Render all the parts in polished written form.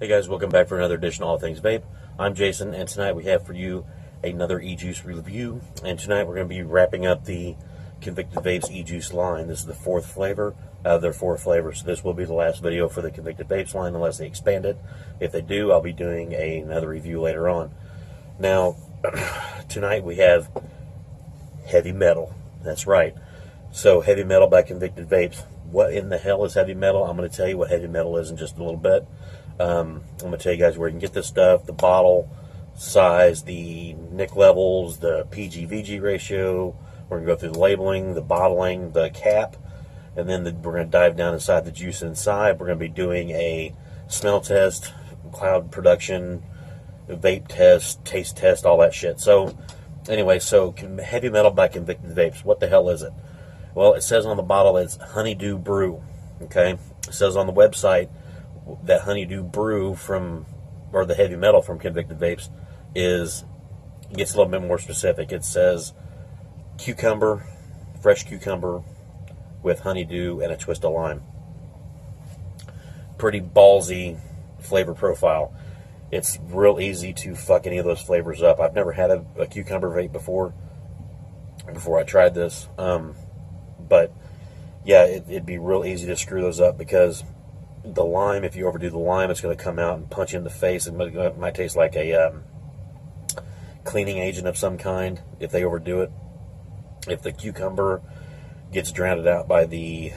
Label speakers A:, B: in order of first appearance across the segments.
A: Hey guys, welcome back for another edition of All Things Vape. I'm Jason, and tonight we have for you another e-juice review. And tonight we're going to be wrapping up the Convicted Vapes E-Juice line. This is the fourth flavor out of their four flavors. So this will be the last video for the Convicted Vapes line unless they expand it. If they do, I'll be doing another review later on. Now, tonight we have Heavy Metal. That's right. So, Heavy Metal by Convicted Vapes. What in the hell is heavy metal? I'm going to tell you what heavy metal is in just a little bit. I'm going to tell you guys where you can get this stuff, the bottle size, the nic levels, the PG-VG ratio. We're going to go through the labeling, the bottling, the cap, and then we're going to dive down inside the juice inside. We're going to be doing a smell test, cloud production, vape test, taste test, all that shit. So, anyway, so Heavy Metal by Convicted Vapes. What the hell is it? Well, it says on the bottle it's honeydew brew. Okay? It says on the website that honeydew brew or the heavy metal from Convicted Vapes gets a little bit more specific. It says cucumber, fresh cucumber with honeydew and a twist of lime. Pretty ballsy flavor profile. It's real easy to fuck any of those flavors up. I've never had a cucumber vape before I tried this. But yeah, it'd be real easy to screw those up because the lime, if you overdo the lime, it's going to come out and punch you in the face. It might taste like a cleaning agent of some kind if they overdo it. If the cucumber gets drowned out by the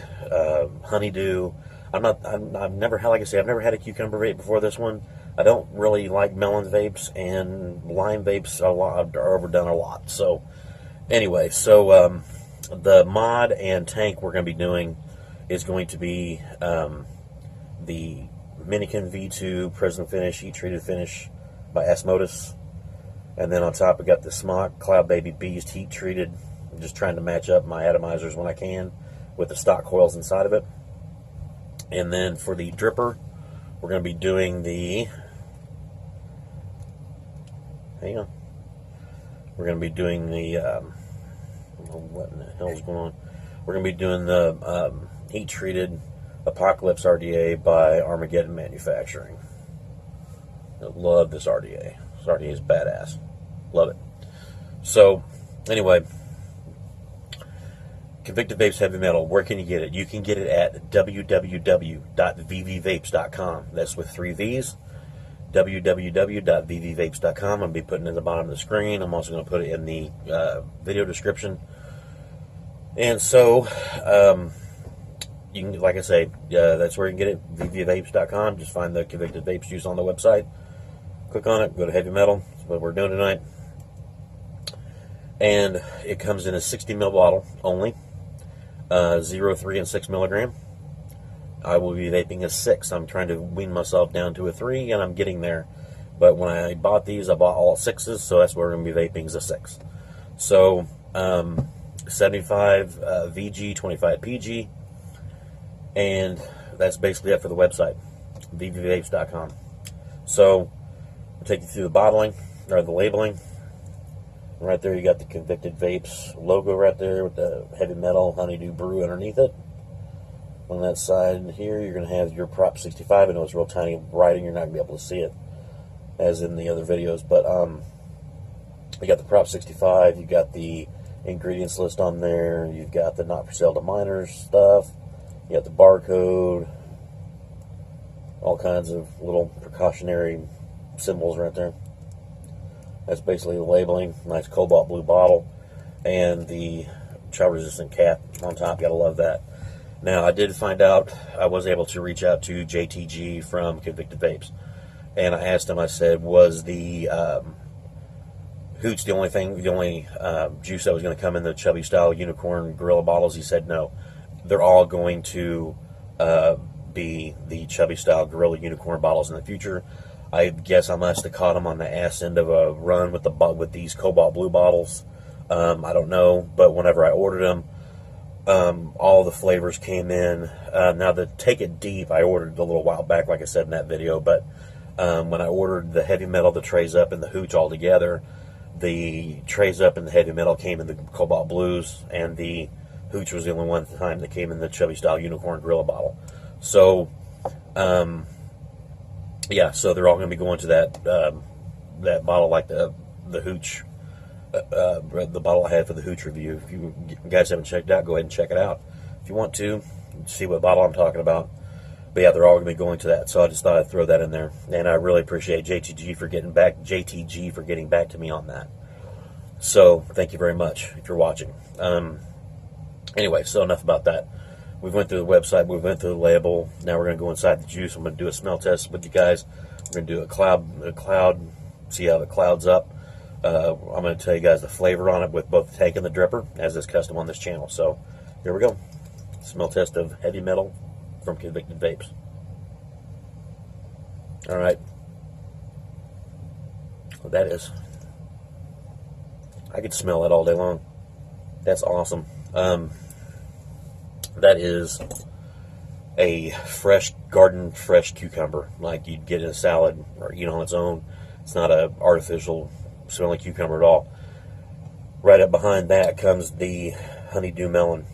A: honeydew, I've never had a cucumber vape before this one. I don't really like melon vapes, and lime vapes are overdone a lot. So anyway, the mod and tank we're going to be doing is going to be the Minikin V2 Prison Finish, Heat Treated Finish by Asmodus. And then on top we got the Smock Cloud Baby Beast Heat Treated. I'm just trying to match up my atomizers when I can with the stock coils inside of it. And then for the dripper, we're going to be doing the... Hang on. We're going to be doing the... what in the hell is going on? We're going to be doing the Heat Treated Apocalypse RDA by Armageddon Manufacturing. I love this RDA. This RDA is badass. Love it. So, anyway, Convicted Vapes Heavy Metal, where can you get it? You can get it at www.vvvapes.com. That's with 3 V's. www.vvvapes.com. I'm going to be putting it at the bottom of the screen. I'm also going to put it in the video description. And so, you can, like I say, that's where you can get it, vvvapes.com. Just find the Convicted Vapes juice on the website. Click on it, go to Heavy Metal. That's what we're doing tonight. And it comes in a 60 ml bottle only, 0, 3, and 6 milligram. I will be vaping a 6. I'm trying to wean myself down to a 3, and I'm getting there. But when I bought these, I bought all 6s, so that's what we're going to be vaping is a 6. So, 75 VG, 25 PG, and that's basically it for the website, vvvapes.com. So, I'll take you through the bottling, or the labeling. Right there, you got the Convicted Vapes logo right there with the Heavy Metal Honeydew Brew underneath it. On that side here, you're going to have your Prop 65. I know it's real tiny writing, you're not going to be able to see it, as in the other videos, but you got the Prop 65, you got the ingredients list on there, you've got the not for sale to minors stuff, you got the barcode, all kinds of little precautionary symbols right there. That's basically the labeling. Nice cobalt blue bottle, and the child resistant cap on top. Gotta love that. Now, I did find out, I was able to reach out to JTG from Convicted Vapes, and I asked him, I said, was the hooch the only juice that was going to come in the chubby style unicorn gorilla bottles? He said no. They're all going to be the chubby style gorilla unicorn bottles in the future. I guess I must have caught him on the ass end of a run with these cobalt blue bottles. I don't know, but whenever I ordered them, all the flavors came in. Now, the Take It Deep, I ordered a little while back, like I said in that video, but when I ordered the Heavy Metal, the Trays Up, and the Hooch all together, the Trays Up and the Heavy Metal came in the Cobalt Blues, and the Hooch was the only one time that came in the Chubby Style Unicorn Gorilla bottle. So, yeah, so they're all going to be going to that bottle, like the hooch, the bottle I had for the hooch review. If you guys haven't checked it out, go ahead and check it out. If you want to see what bottle I'm talking about. But yeah, they're all going to be going to that. So I just thought I'd throw that in there, and I really appreciate JTG for getting back to me on that. So thank you very much if you're watching. Anyway, so enough about that. We went through the website, we went through the label. Now we're going to go inside the juice. I'm going to do a smell test with you guys. We're going to do a cloud, see how it clouds up. I'm going to tell you guys the flavor on it with both the tank and the dripper, as is custom on this channel. So here we go. Smell test of heavy metal from Convicted Vapes. All right. Well, that is. I could smell it all day long. That's awesome. That is a fresh cucumber, like you'd get in a salad or eat on its own. It's not an artificial smelling cucumber at all. Right up behind that comes the honeydew melon,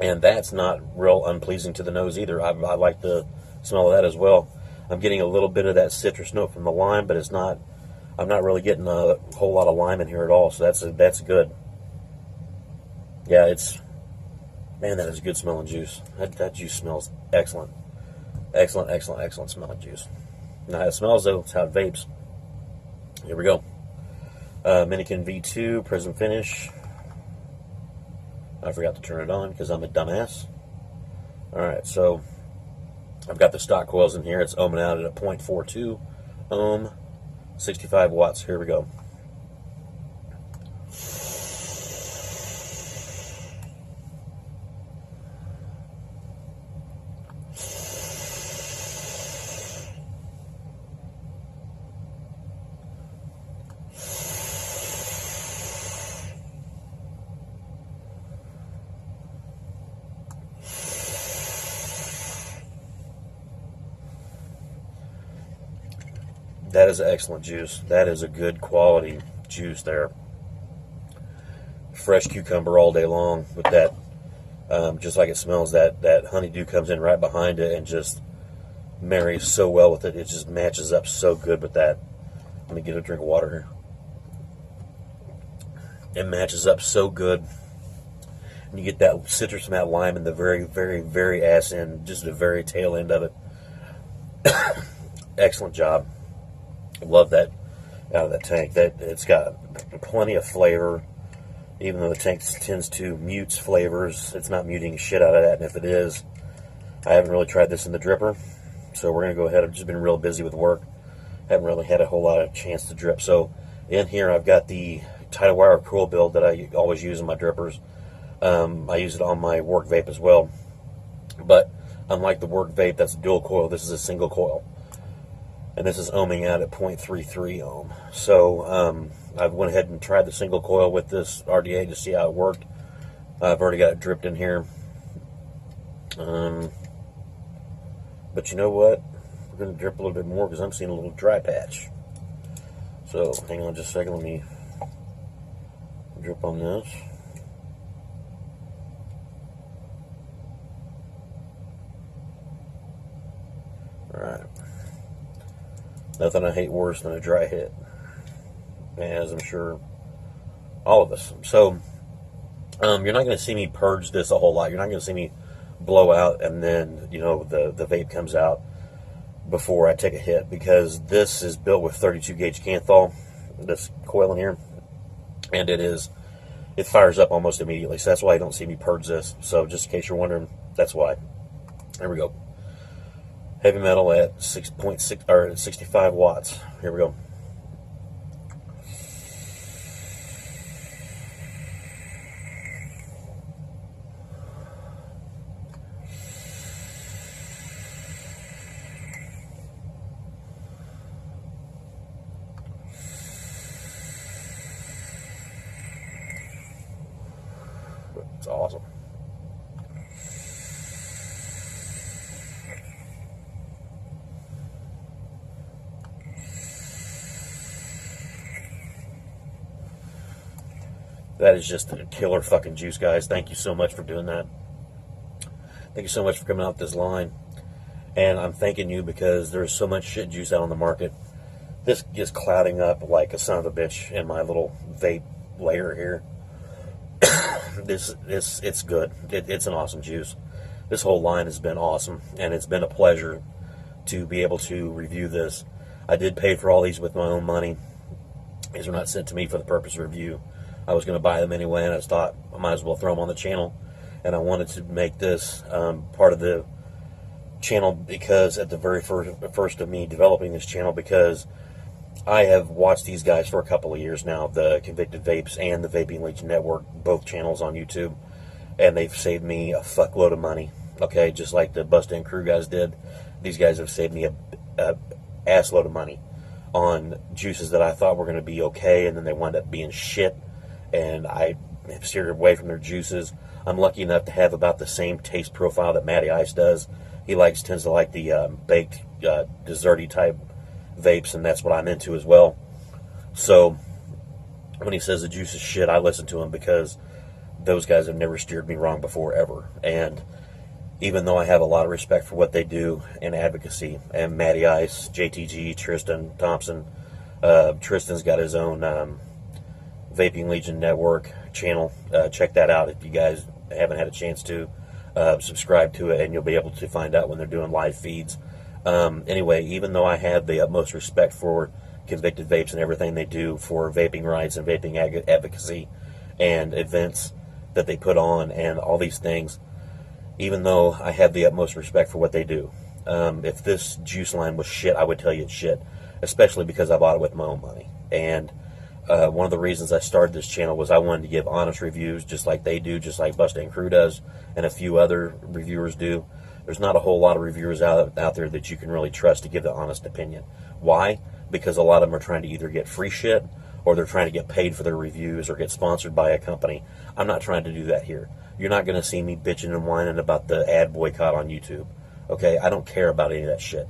A: and that's not real unpleasing to the nose either. I like the smell of that as well. I'm getting a little bit of that citrus note from the lime, but it's not. I'm not really getting a whole lot of lime in here at all, so that's good. Yeah, man, that is good smelling juice. That juice smells excellent. Excellent smelling juice. Now how it smells though, it's how it vapes. Here we go. Minikin V2 Prism Finish. I forgot to turn it on because I'm a dumbass. Alright, so I've got the stock coils in here. It's ohming out at a 0.42 ohm, 65 watts. Here we go. That is excellent juice. That is a good quality juice there. Fresh cucumber all day long with that, just like it smells. That honeydew comes in right behind it and just marries so well with it. It just matches up so good with that. Let me get a drink of water here. It matches up so good. And you get that citrus and that lime in the very ass end, just the very tail end of it. Excellent job. Love that out of that tank. That it's got plenty of flavor, even though the tank tends to mute flavors. It's not muting shit out of that, and if it is, I haven't really tried this in the dripper, so we're gonna go ahead. I've just been real busy with work. Haven't really had a whole lot of chance to drip. So in here, I've got the tidal wire coil build that I always use in my drippers. I use it on my work vape as well, but unlike the work vape, that's a dual coil. This is a single coil. And this is ohming out at 0.33 ohm. So I went ahead and tried the single coil with this RDA to see how it worked. I've already got it dripped in here. But you know what? We're going to drip a little bit more because I'm seeing a little dry patch. So hang on just a second. Let me drip on this. Alright. Nothing I hate worse than a dry hit, as I'm sure all of us. So you're not going to see me purge this a whole lot. You're not going to see me blow out and then, you know, the vape comes out before I take a hit, because this is built with 32 gauge Canthal, this coil in here, and it fires up almost immediately. So that's why you don't see me purge this. So just in case you're wondering, that's why. There we go. Heavy metal at 6.6 or 65 watts. Here we go. It's awesome. That is just a killer fucking juice, guys. Thank you so much for doing that. Thank you so much for coming out this line. And I'm thanking you because there's so much shit juice out on the market. This is clouding up like a son of a bitch in my little vape layer here. It's good. It's an awesome juice. This whole line has been awesome, and it's been a pleasure to be able to review this. I did pay for all these with my own money. These were not sent to me for the purpose of review. I was going to buy them anyway, and I just thought I might as well throw them on the channel. And I wanted to make this part of the channel because at the very first of me developing this channel, because I have watched these guys for a couple of years now, the Convicted Vapes and the Vaping Legion Network, both channels on YouTube, and they've saved me a fuckload of money. Okay, just like the Bust In Crew guys did, these guys have saved me a assload of money on juices that I thought were going to be okay, and then they wound up being shit, and I have steered away from their juices. I'm lucky enough to have about the same taste profile that Matty Ice does. He tends to like the baked, desserty type vapes, and that's what I'm into as well. So when he says the juice is shit, I listen to him because those guys have never steered me wrong before, ever. And even though I have a lot of respect for what they do in advocacy, and Matty Ice, JTG, Tristan Thompson, Tristan's got his own Vaping Legion Network channel. Check that out if you guys haven't had a chance to. Subscribe to it, and you'll be able to find out when they're doing live feeds. Anyway, even though I have the utmost respect for Convicted Vapes and everything they do for vaping rights and vaping advocacy and events that they put on and all these things, even though I have the utmost respect for what they do, if this juice line was shit, I would tell you it's shit, especially because I bought it with my own money. And one of the reasons I started this channel was I wanted to give honest reviews, just like they do, just like Bust In Crew does, and a few other reviewers do. There's not a whole lot of reviewers out there that you can really trust to give the honest opinion. Why? Because a lot of them are trying to either get free shit, or they're trying to get paid for their reviews, or get sponsored by a company. I'm not trying to do that here. You're not going to see me bitching and whining about the ad boycott on YouTube. Okay? I don't care about any of that shit.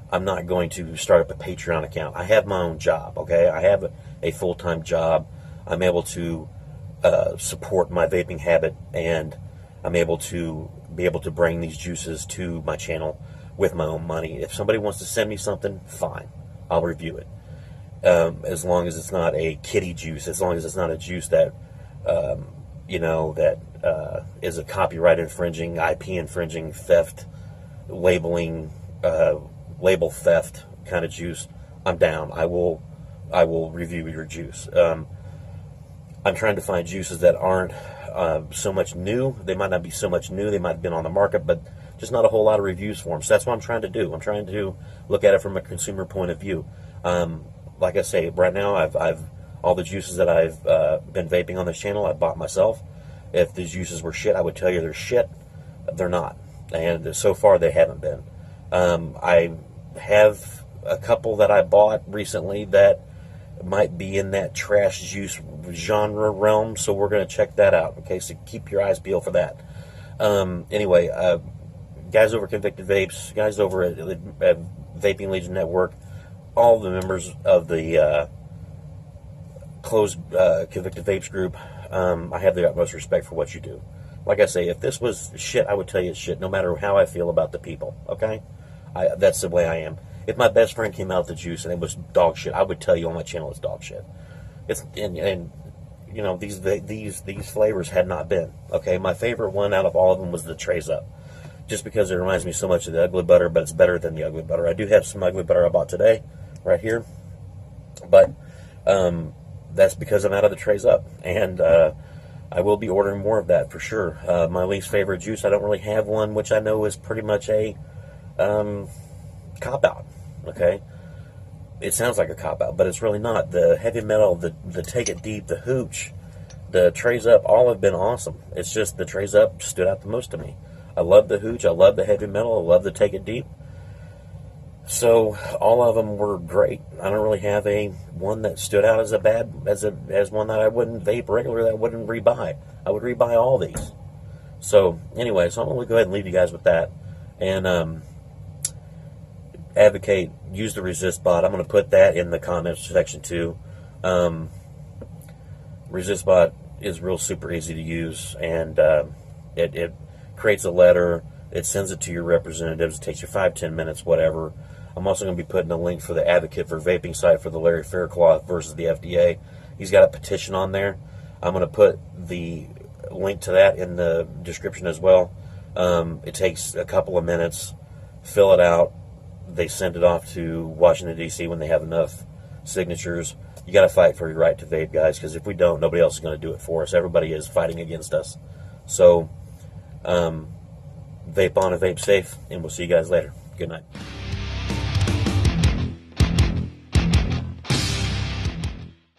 A: I'm not going to start up a Patreon account. I have my own job, okay? I have a full-time job. I'm able to support my vaping habit, and I'm able to bring these juices to my channel with my own money. If somebody wants to send me something, fine. I'll review it. As long as it's not a kiddie juice, as long as it's not a juice that, is a copyright infringing, IP infringing, theft, label theft kind of juice, I'm down. I will review your juice. I'm trying to find juices that aren't so much new. They might not be so much new. They might have been on the market, but just not a whole lot of reviews for them. So that's what I'm trying to do. I'm trying to look at it from a consumer point of view. Like I say, right now, I've all the juices that I've been vaping on this channel, I bought myself. If these juices were shit, I would tell you they're shit. They're not, and so far they haven't been. I have a couple that I bought recently that might be in that trash juice genre realm, so we're going to check that out. Okay, so keep your eyes peeled for that. Anyway, guys over Convicted Vapes, guys over at Vaping Legion Network, all the members of the closed Convicted Vapes group, I have the utmost respect for what you do. Like I say, if this was shit, I would tell you it's shit, no matter how I feel about the people, okay? That's the way I am. If my best friend came out with the juice and it was dog shit, I would tell you on my channel it's dog shit. These flavors had not been, okay? My favorite one out of all of them was the Trays Up, just because it reminds me so much of the Ugly Butter, but it's better than the Ugly Butter. I do have some Ugly Butter I bought today, right here, but that's because I'm out of the Trays Up, and I will be ordering more of that for sure. My least favorite juice, I don't really have one, which I know is pretty much a cop-out, okay? It sounds like a cop-out, but it's really not. The Heavy Metal, the Take It Deep, the Hooch, the Trays Up, all have been awesome. It's just the Trays Up stood out the most to me. I love the Hooch, I love the Heavy Metal, I love the Take It Deep. So all of them were great. I don't really have one that stood out as as one that I wouldn't vape regularly, that I wouldn't rebuy. I would rebuy all these. So anyway, so I'm going to go ahead and leave you guys with that. And advocate, use the RESISTBOT. I'm going to put that in the comments section too. RESISTBOT is real super easy to use, and it creates a letter, It sends it to your representatives. It takes you 5-10 minutes, whatever. I'm also going to be putting a link for the Advocate for Vaping site for the Larry Faircloth versus the FDA. He's got a petition on there. I'm going to put the link to that in the description as well. It takes a couple of minutes. Fill it out. They send it off to Washington D.C. when they have enough signatures. You got to fight for your right to vape, guys, because if we don't, nobody else is going to do it for us. Everybody is fighting against us. So, vape on and vape safe, and we'll see you guys later. Good night.